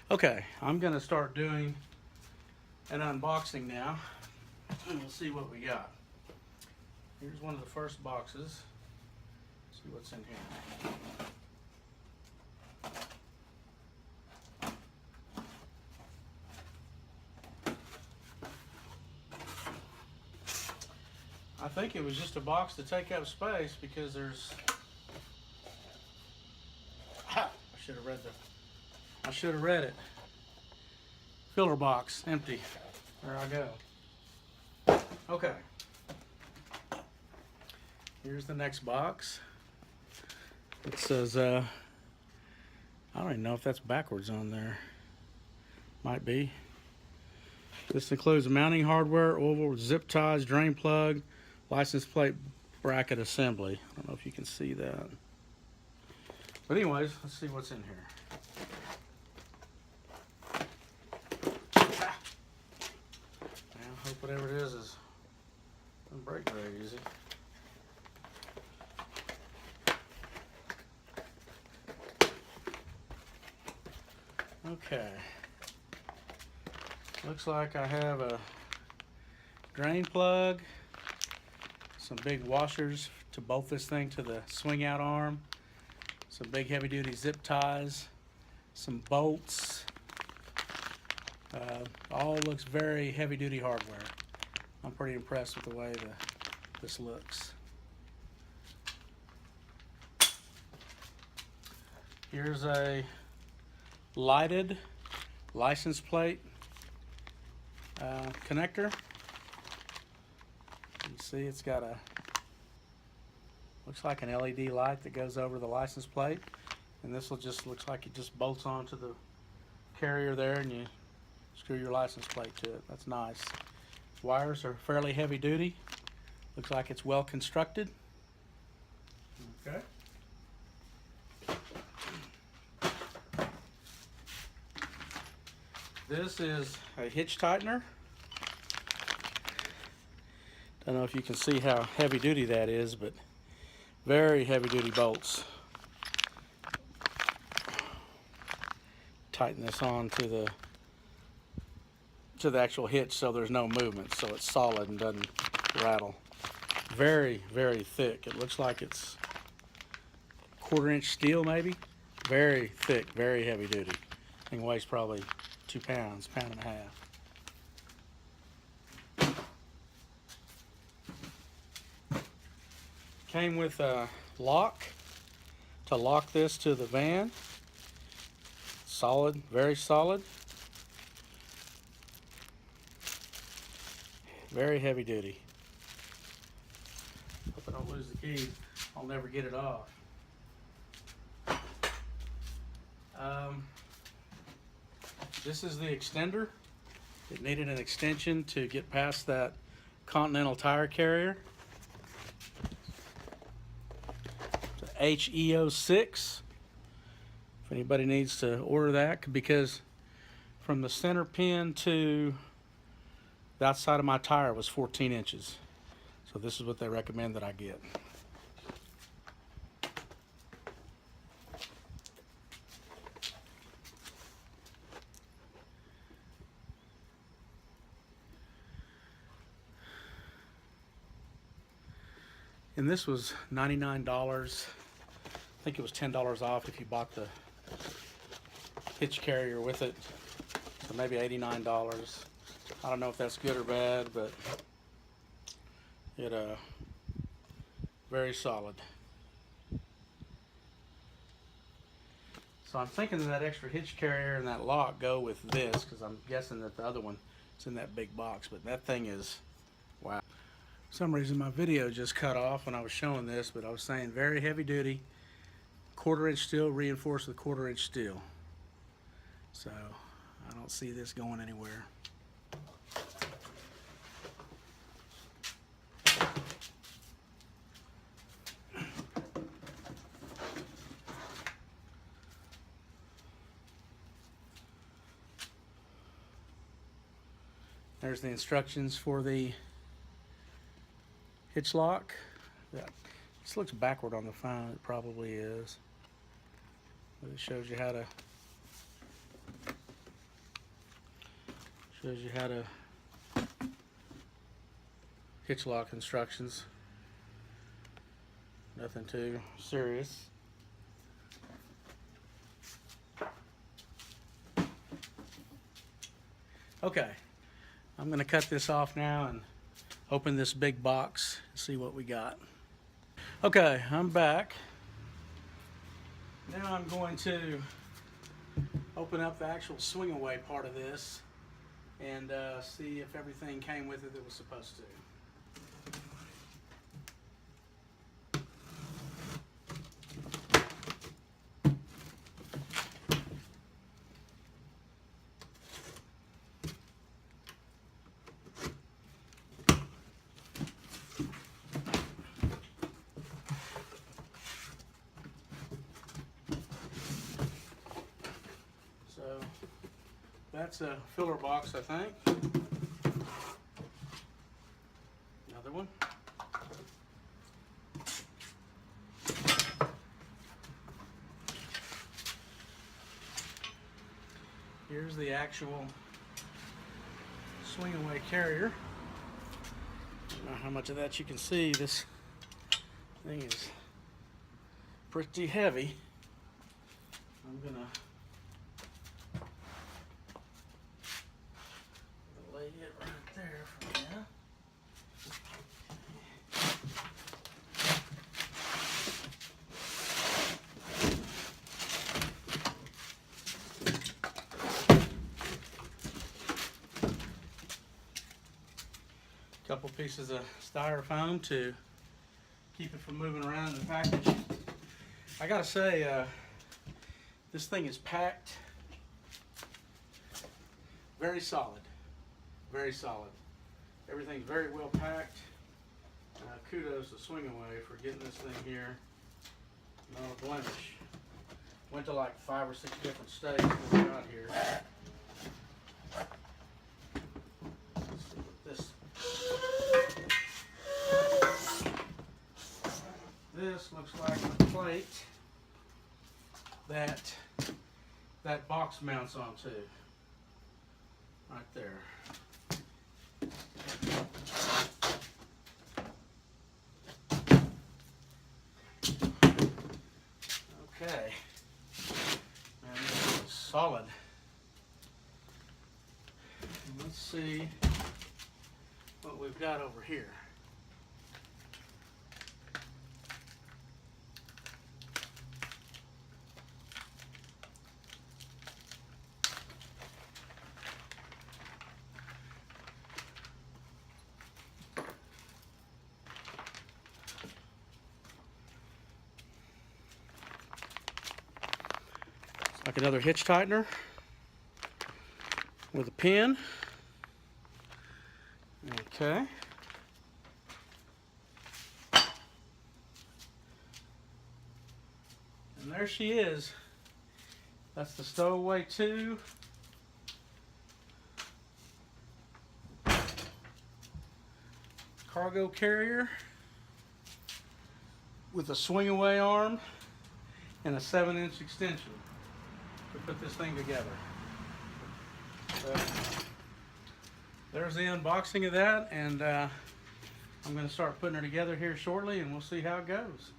Okay, I'm gonna start doing an unboxing now, and we'll see what we got. Here's one of the first boxes. See what's in here. I think it was just a box to take up space because there's. I should have read it. Filler box, empty. There I go. Okay. Here's the next box. It says, I don't even know if that's backwards on there. Might be. This includes mounting hardware, oval, zip ties, drain plug, license plate bracket assembly. I don't know if you can see that. But anyways, let's see what's in here. Now, hope whatever it is doesn't break very easy. Okay. Looks like I have a drain plug, some big washers to bolt this thing to the swing out arm, some big heavy duty zip ties, some bolts. All looks very heavy duty hardware. I'm pretty impressed with the way this looks. Here's a lighted license plate connector. You see it's got looks like an LED light that goes over the license plate, and this looks like it just bolts onto the carrier there and you screw your license plate to it. That's nice. Wires are fairly heavy duty. Looks like it's well constructed. Okay. This is a hitch tightener. Don't know if you can see how heavy duty that is, but very heavy duty bolts. Tighten this on to the actual hitch so there's no movement, so it's solid and doesn't rattle. Very, very thick. It looks like it's 1/4 inch steel maybe. Very thick, very heavy duty. Thing weighs probably 2 pounds, pound and a half. Came with a lock to lock this to the van. Solid, very solid. Very heavy duty. Hope I don't lose the key. I'll never get it off. This is the extender. It needed an extension to get past that Continental tire carrier. It's HE06. If anybody needs to order that, because from the center pin to the outside of my tire was 14 inches. So this is what they recommend that I get. And this was $99. I think it was $10 off if you bought the hitch carrier with it. So maybe $89. I don't know if that's good or bad, but it very solid. So I'm thinking that extra hitch carrier and that lock go with this, because I'm guessing that the other one is in that big box. But that thing is, wow. For some reason my video just cut off when I was showing this, but I was saying very heavy duty, 1/4 inch steel reinforced with 1/4 inch steel. So I don't see this going anywhere. There's the instructions for the hitch lock. This looks backward on the phone. It probably is. But it shows you how to Shows you how to hitch lock instructions. Nothing too serious. Okay, I'm going to cut this off now and open this big box and see what we got. Okay, I'm back. Now I'm going to open up the actual swing away part of this and see if everything came with it that was supposed to. So that's a filler box, I think. Another one. Here's the actual swing away carrier. I don't know how much of that you can see. This thing is pretty heavy. I'm gonna lay it right there for now. Couple pieces of styrofoam to keep it from moving around in the package. I gotta say, this thing is packed very solid, very solid. Everything's very well packed. Kudos to Swing Away for getting this thing here, not a blemish. Went to like 5 or 6 different states when we got here. Let's see what this. This looks like the plate that box mounts onto. Right there. Okay. And this is solid. Let's see what we've got over here. Like another hitch tightener with a pin. Okay. And there she is. That's the Stowaway 2. Cargo carrier with a swing away arm and a 7-inch extension to put this thing together. So there's the unboxing of that, and I'm going to start putting her together here shortly, and we'll see how it goes.